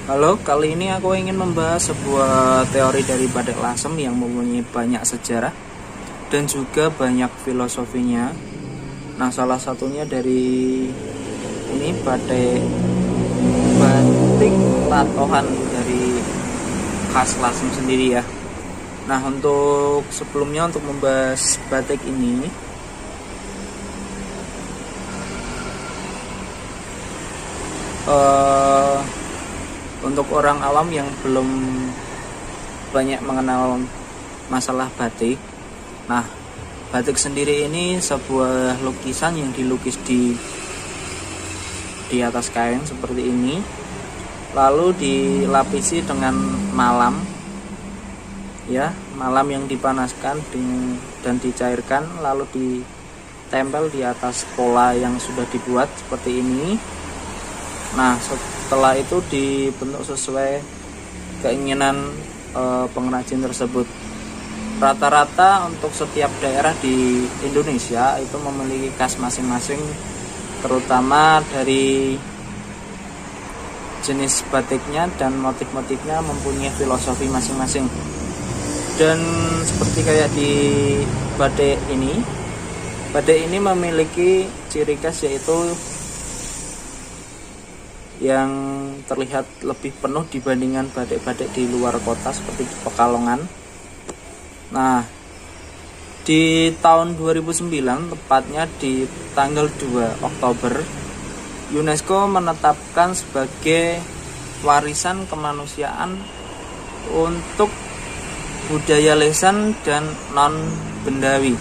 Halo, kali ini aku ingin membahas sebuah teori dari batik lasem yang mempunyai banyak sejarah dan juga banyak filosofinya. Nah, salah satunya dari ini batik latohan dari khas Lasem sendiri ya. Nah, untuk sebelumnya untuk membahas batik ini, untuk orang awam yang belum banyak mengenal masalah batik. Nah, batik sendiri ini sebuah lukisan yang dilukis di atas kain seperti ini, lalu dilapisi dengan malam, ya, malam yang dipanaskan dan dicairkan, lalu ditempel di atas pola yang sudah dibuat seperti ini. Nah, setelah itu dibentuk sesuai keinginan pengrajin tersebut. Rata-rata untuk setiap daerah di Indonesia itu memiliki khas masing-masing, terutama dari jenis batiknya dan motif-motifnya mempunyai filosofi masing-masing. Dan seperti kayak di batik ini memiliki ciri khas yaitu yang terlihat lebih penuh dibandingkan batik-batik di luar kota seperti di Pekalongan. Nah, di tahun 2009, tepatnya di tanggal 2 Oktober, UNESCO menetapkan sebagai warisan kemanusiaan untuk budaya lisan dan non-bendawi.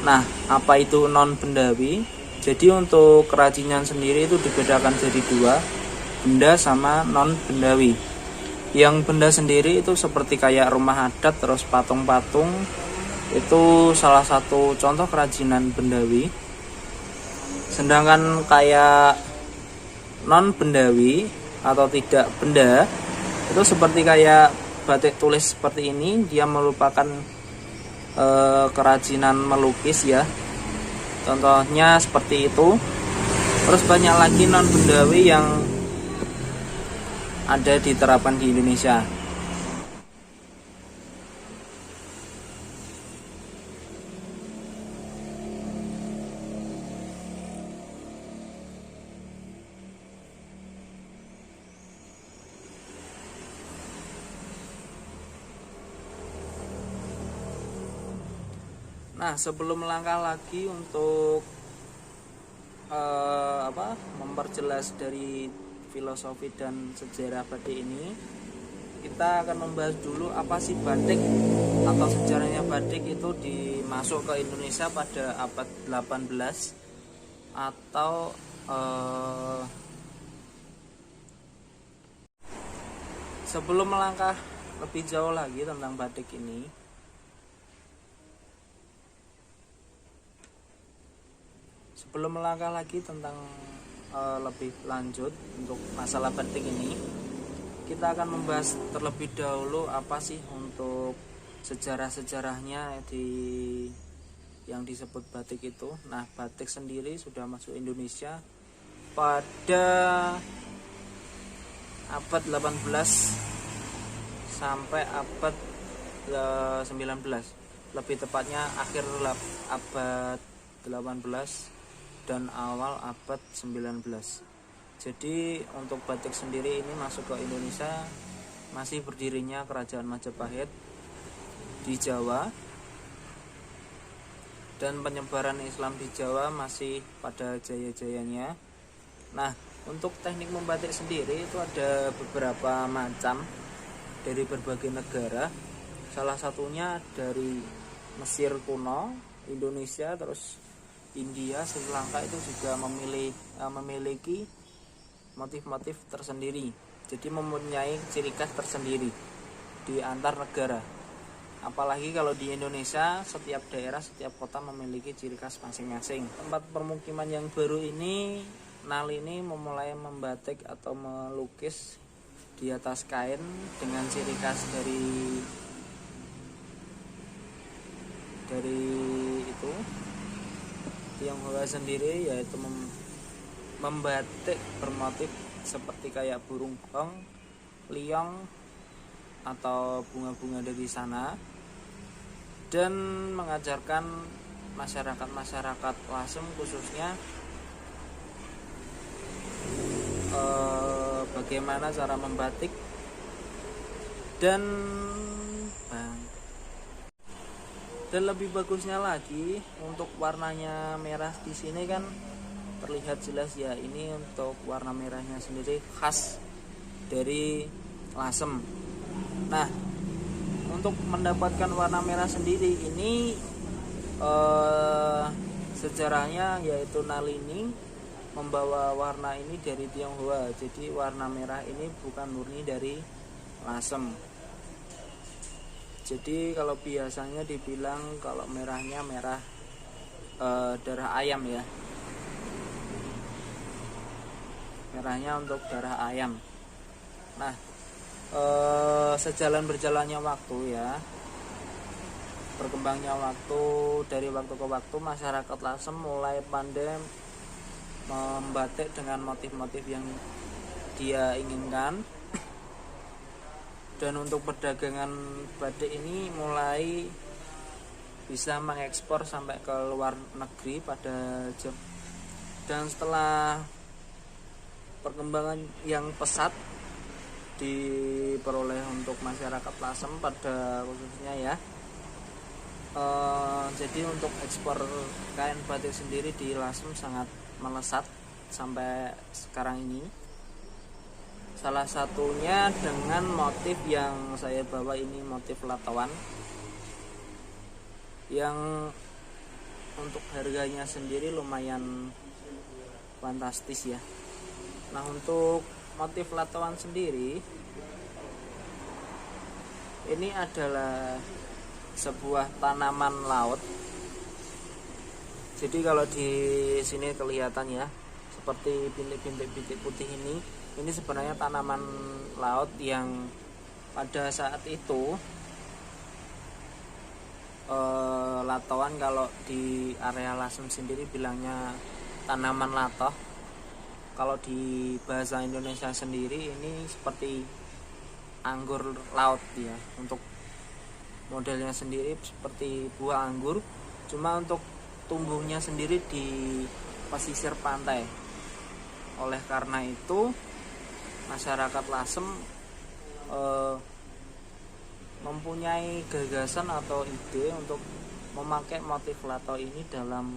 Nah, apa itu non-bendawi? Jadi untuk kerajinan sendiri itu dibedakan jadi dua, benda sama non-bendawi. Yang benda sendiri itu seperti kayak rumah adat, terus patung-patung, itu salah satu contoh kerajinan bendawi. Sedangkan kayak non-bendawi atau tidak benda, itu seperti kayak batik tulis seperti ini, dia merupakan kerajinan melukis ya. Contohnya seperti itu. Terus banyak lagi non-bendawi yang ada diterapkan di Indonesia. Nah, sebelum melangkah lagi untuk memperjelas dari filosofi dan sejarah batik ini, kita akan membahas dulu apa sih batik atau sejarahnya batik itu dimasuk ke Indonesia pada abad 18 atau sebelum melangkah lebih jauh lagi tentang batik ini, sebelum melangkah lagi tentang lebih lanjut untuk masalah batik ini, kita akan membahas terlebih dahulu apa sih untuk sejarah-sejarahnya yang disebut batik itu. Nah, batik sendiri sudah masuk Indonesia pada abad 18 sampai abad 19, lebih tepatnya akhir abad 18 dan awal abad 19. Jadi untuk batik sendiri ini masuk ke Indonesia masih berdirinya Kerajaan Majapahit di Jawa, dan penyebaran Islam di Jawa masih pada jaya-jayanya. Nah, untuk teknik membatik sendiri itu ada beberapa macam dari berbagai negara. Salah satunya dari Mesir kuno, Indonesia, terus India, Sri Lanka itu juga memiliki motif-motif tersendiri. Jadi mempunyai ciri khas tersendiri di antar negara. Apalagi kalau di Indonesia, setiap daerah, setiap kota memiliki ciri khas masing-masing. Tempat permukiman yang baru ini, Nalini memulai membatik atau melukis di atas kain dengan ciri khas dari itu Tionghoa sendiri, yaitu membatik bermotif seperti kayak burung gong liong atau bunga-bunga dari sana, dan mengajarkan masyarakat Lasem khususnya bagaimana cara membatik dan lebih bagusnya lagi untuk warnanya merah di sini kan terlihat jelas ya. Ini untuk warna merahnya sendiri khas dari Lasem. Nah, untuk mendapatkan warna merah sendiri ini sejarahnya yaitu Nalini membawa warna ini dari Tionghoa. Jadi warna merah ini bukan murni dari Lasem. Jadi kalau biasanya dibilang kalau merahnya merah darah ayam ya. Merahnya untuk darah ayam. Nah, sejalan berjalannya waktu ya, berkembangnya waktu, dari waktu ke waktu masyarakat Lasem mulai pandai membatik dengan motif-motif yang dia inginkan. Dan untuk perdagangan batik ini mulai bisa mengekspor sampai ke luar negeri pada dan setelah perkembangan yang pesat diperoleh untuk masyarakat Lasem pada khususnya ya. Jadi untuk ekspor kain batik sendiri di Lasem sangat melesat sampai sekarang ini. Salah satunya dengan motif yang saya bawa ini, motif latoan, yang untuk harganya sendiri lumayan fantastis ya. Nah, untuk motif latoan sendiri ini adalah sebuah tanaman laut. Jadi kalau di sini kelihatan ya, seperti bintik-bintik putih ini sebenarnya tanaman laut yang pada saat itu latoan kalau di area Lasem sendiri bilangnya tanaman latoh. Kalau di bahasa Indonesia sendiri ini seperti anggur laut ya. Untuk modelnya sendiri seperti buah anggur, cuma untuk tumbuhnya sendiri di pesisir pantai. Oleh karena itu masyarakat Lasem mempunyai gagasan atau ide untuk memakai motif lato ini dalam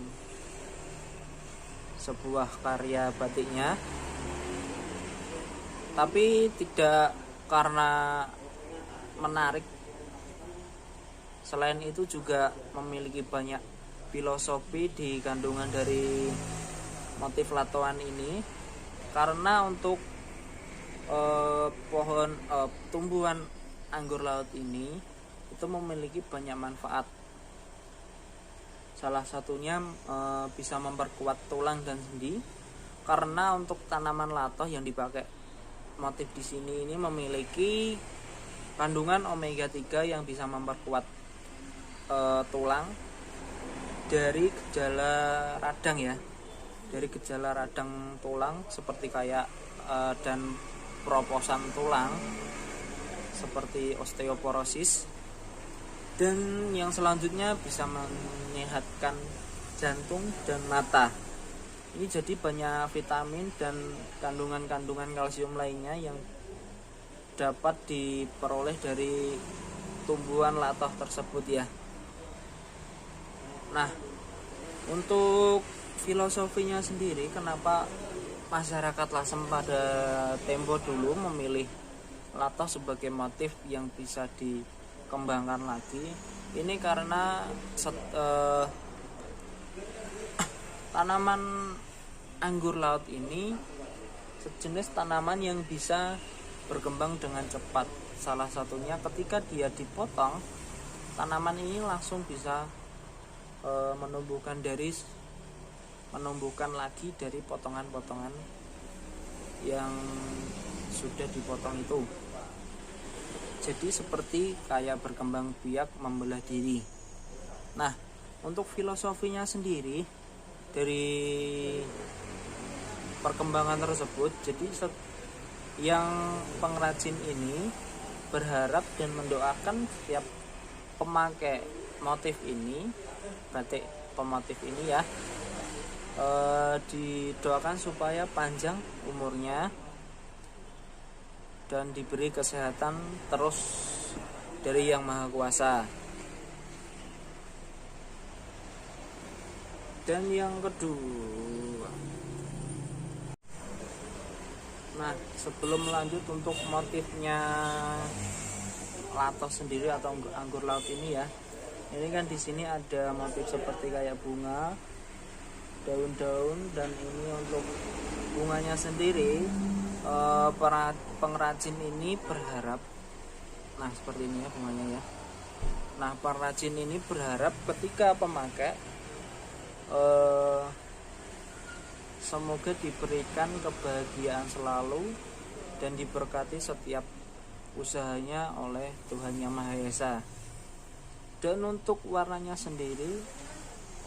sebuah karya batiknya, tapi tidak karena menarik. Selain itu juga memiliki banyak filosofi di kandungan dari motif latoan ini, karena untuk tumbuhan anggur laut ini itu memiliki banyak manfaat. Salah satunya bisa memperkuat tulang dan sendi, karena untuk tanaman latoh yang dipakai motif di sini ini memiliki kandungan omega 3 yang bisa memperkuat tulang dari gejala radang ya, dari gejala radang tulang seperti kayak dan proposan tulang seperti osteoporosis, dan yang selanjutnya bisa menyehatkan jantung dan mata. Ini jadi banyak vitamin dan kandungan-kandungan kalsium lainnya yang dapat diperoleh dari tumbuhan latoh tersebut ya. Nah, untuk filosofinya sendiri, kenapa masyarakat Lasem pada tempo dulu memilih latoh sebagai motif yang bisa dikembangkan lagi? Ini karena tanaman anggur laut ini sejenis tanaman yang bisa berkembang dengan cepat. Salah satunya ketika dia dipotong, tanaman ini langsung bisa menumbuhkan lagi dari potongan-potongan yang sudah dipotong itu. Jadi seperti kayak berkembang biak membelah diri. Nah, untuk filosofinya sendiri dari perkembangan tersebut, jadi yang pengrajin ini berharap dan mendoakan setiap pemakai motif ini, batik pemotif ini ya, didoakan supaya panjang umurnya dan diberi kesehatan terus dari Yang Maha Kuasa. Dan yang kedua, nah sebelum lanjut untuk motifnya latos sendiri atau anggur laut ini ya, ini kan di sini ada motif seperti kayak bunga, daun-daun, dan ini untuk bunganya sendiri para pengrajin ini berharap, nah seperti ini ya bunganya ya. Nah pengrajin ini berharap ketika pemakai semoga diberikan kebahagiaan selalu dan diberkati setiap usahanya oleh Tuhan Yang Maha Esa. Dan untuk warnanya sendiri,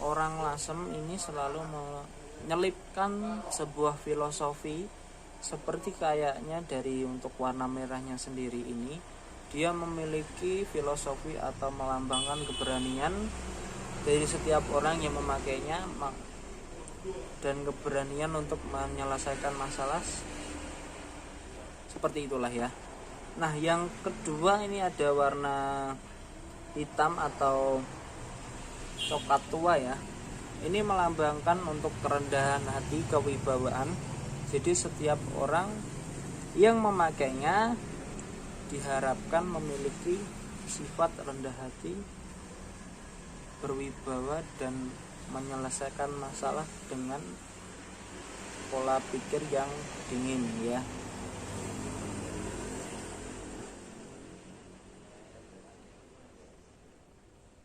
orang Lasem ini selalu menyelipkan sebuah filosofi seperti kayaknya dari untuk warna merahnya sendiri ini, dia memiliki filosofi atau melambangkan keberanian dari setiap orang yang memakainya dan keberanian untuk menyelesaikan masalah, seperti itulah ya. Nah yang kedua ini ada warna hitam atau coklat tua ya. Ini melambangkan untuk kerendahan hati, kewibawaan. Jadi setiap orang yang memakainya diharapkan memiliki sifat rendah hati, berwibawa, dan menyelesaikan masalah dengan pola pikir yang dingin ya.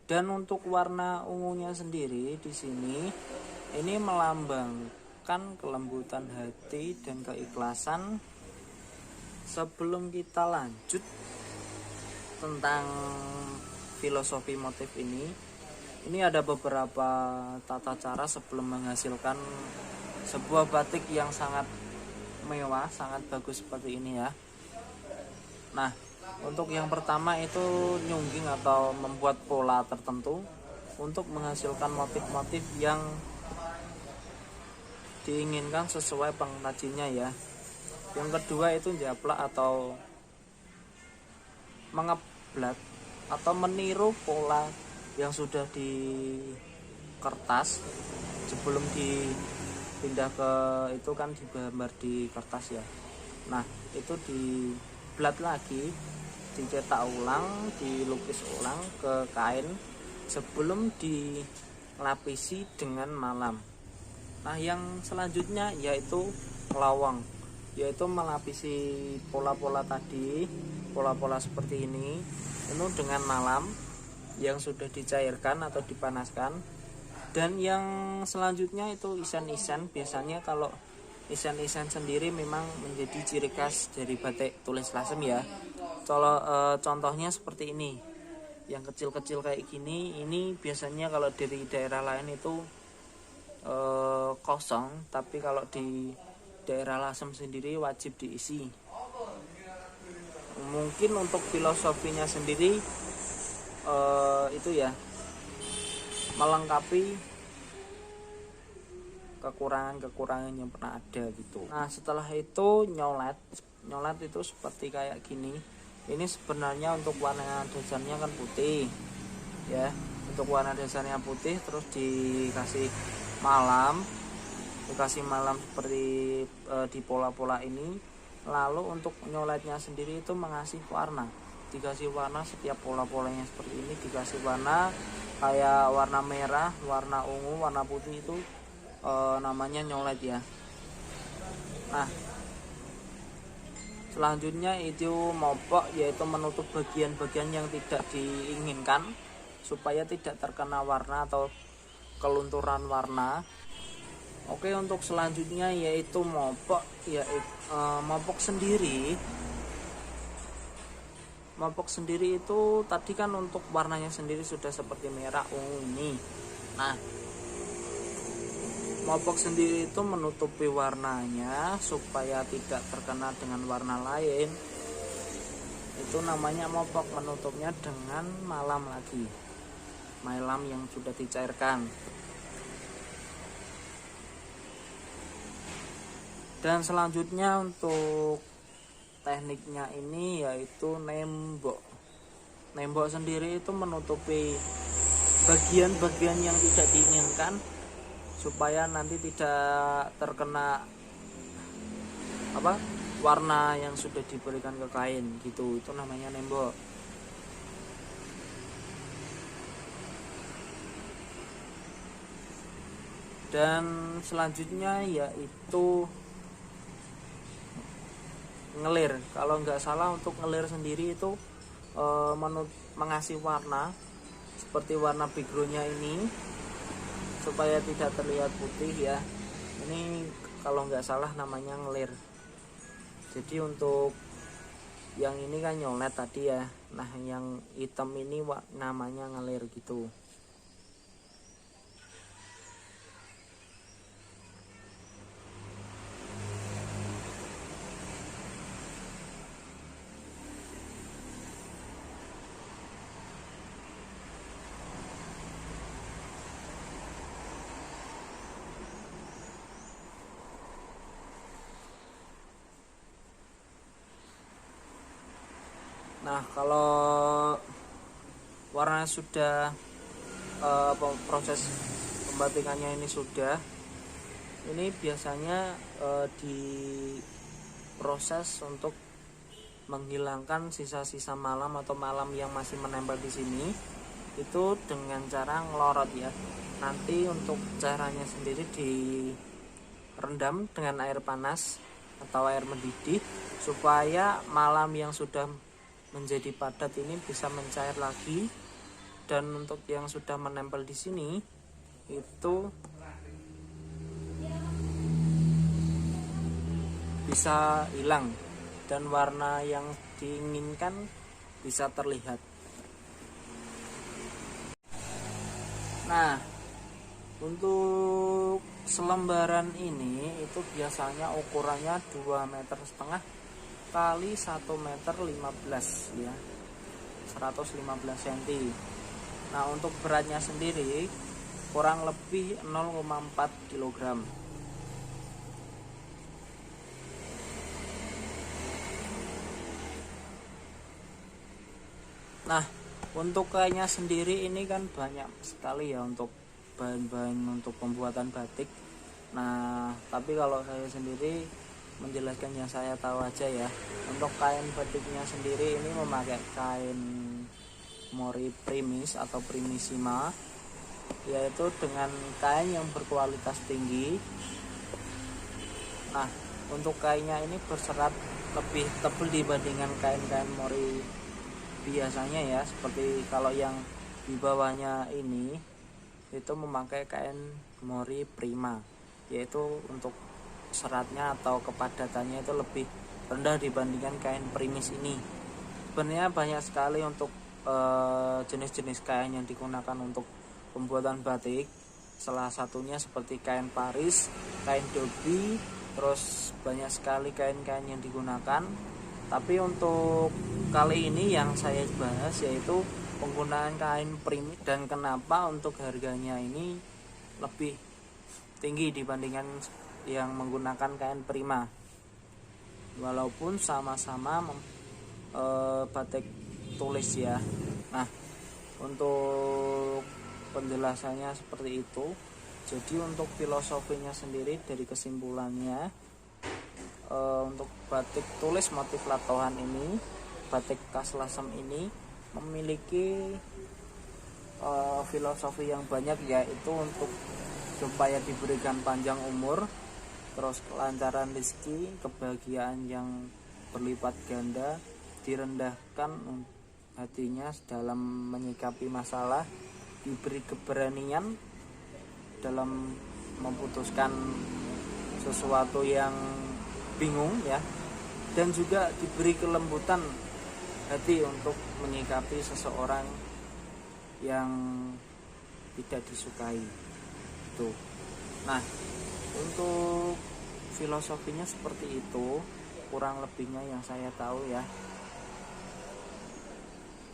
Dan untuk warna ungunya sendiri di sini ini melambangkan kelembutan hati dan keikhlasan. Sebelum kita lanjut tentang filosofi motif ini ada beberapa tata cara sebelum menghasilkan sebuah batik yang sangat mewah, sangat bagus seperti ini ya. Nah, untuk yang pertama itu nyungging atau membuat pola tertentu untuk menghasilkan motif-motif yang diinginkan sesuai pengrajinnya ya. Yang kedua itu japlak atau mengeblat atau meniru pola yang sudah di kertas sebelum dipindah ke itu kan digambar di kertas ya. Nah itu diblat lagi, dicetak ulang, dilukis ulang ke kain sebelum dilapisi dengan malam. Nah yang selanjutnya yaitu lawang, yaitu melapisi pola-pola tadi, pola-pola seperti ini penuh dengan malam yang sudah dicairkan atau dipanaskan. Dan yang selanjutnya itu isan-isan. Biasanya kalau isan-isan sendiri memang menjadi ciri khas dari batik tulis Lasem ya. Contohnya seperti ini, yang kecil-kecil kayak gini. Ini biasanya kalau dari daerah lain itu kosong, tapi kalau di daerah Lasem sendiri wajib diisi. Mungkin untuk filosofinya sendiri itu ya, melengkapi kekurangan-kekurangan yang pernah ada gitu. Nah setelah itu nyolet itu seperti kayak gini. Ini sebenarnya untuk warna dasarnya kan putih ya, untuk warna dasarnya putih, terus dikasih malam seperti di pola-pola ini. Lalu untuk nyoletnya sendiri itu mengasih warna, dikasih warna setiap pola-polanya seperti ini, dikasih warna kayak warna merah, warna ungu, warna putih, itu namanya nyolet ya. Nah selanjutnya itu mopok, yaitu menutup bagian-bagian yang tidak diinginkan supaya tidak terkena warna atau kelunturan warna. Oke, untuk selanjutnya yaitu mopok, mopok sendiri itu tadi kan untuk warnanya sendiri sudah seperti merah, ungu ini. Nah Mopok sendiri itu menutupi warnanya supaya tidak terkena dengan warna lain. Itu namanya mopok, menutupnya dengan malam lagi, malam yang sudah dicairkan. Dan selanjutnya untuk tekniknya ini yaitu nembok. Nembok sendiri itu menutupi bagian-bagian yang tidak diinginkan supaya nanti tidak terkena warna yang sudah diberikan ke kain gitu. Itu namanya nembok. Dan selanjutnya yaitu ngelir. Kalau nggak salah untuk ngelir sendiri itu mengasih warna seperti warna backgroundnya ini supaya tidak terlihat putih ya. Ini kalau nggak salah namanya ngelir. Jadi untuk yang ini kan nyolet tadi ya. Nah yang hitam ini namanya ngelir gitu. Nah kalau warna sudah proses pembatikannya ini sudah, ini biasanya diproses untuk menghilangkan sisa-sisa malam atau malam yang masih menempel di sini itu dengan cara ngelorot ya. Nanti untuk caranya sendiri direndam dengan air panas atau air mendidih supaya malam yang sudah menjadi padat ini bisa mencair lagi, dan untuk yang sudah menempel di sini itu bisa hilang dan warna yang diinginkan bisa terlihat. Nah, untuk selembaran ini itu biasanya ukurannya 2,5 meter kali 1,15 meter ya, 115 cm. Nah untuk beratnya sendiri kurang lebih 0,4 kg. Nah untuk kainnya sendiri ini kan banyak sekali ya untuk bahan-bahan untuk pembuatan batik. Nah tapi kalau saya sendiri menjelaskan yang saya tahu aja ya. Untuk kain batiknya sendiri ini memakai kain mori primis atau primissima, yaitu dengan kain yang berkualitas tinggi. Nah untuk kainnya ini berserat lebih tebal dibandingkan kain-kain mori biasanya ya. Seperti kalau yang di bawahnya ini itu memakai kain mori prima, yaitu untuk seratnya atau kepadatannya itu lebih rendah dibandingkan kain primis ini. Sebenarnya banyak sekali untuk jenis-jenis kain yang digunakan untuk pembuatan batik. Salah satunya seperti kain Paris, kain Dobi, terus banyak sekali kain-kain yang digunakan. Tapi untuk kali ini yang saya bahas yaitu penggunaan kain primis, dan kenapa untuk harganya ini lebih tinggi dibandingkan yang menggunakan kain prima, walaupun sama-sama batik tulis ya. Nah untuk penjelasannya seperti itu. Jadi untuk filosofinya sendiri dari kesimpulannya, untuk batik tulis motif latohan ini, batik khas Lasem ini memiliki filosofi yang banyak, yaitu untuk supaya diberikan panjang umur, terus kelancaran rezeki, kebahagiaan yang berlipat ganda, direndahkan hatinya dalam menyikapi masalah, diberi keberanian dalam memutuskan sesuatu yang bingung ya, dan juga diberi kelembutan hati untuk menyikapi seseorang yang tidak disukai. Tuh. Nah, Untuk filosofinya seperti itu, kurang lebihnya yang saya tahu ya.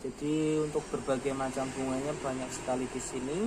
Jadi untuk berbagai macam bunganya banyak sekali di sini.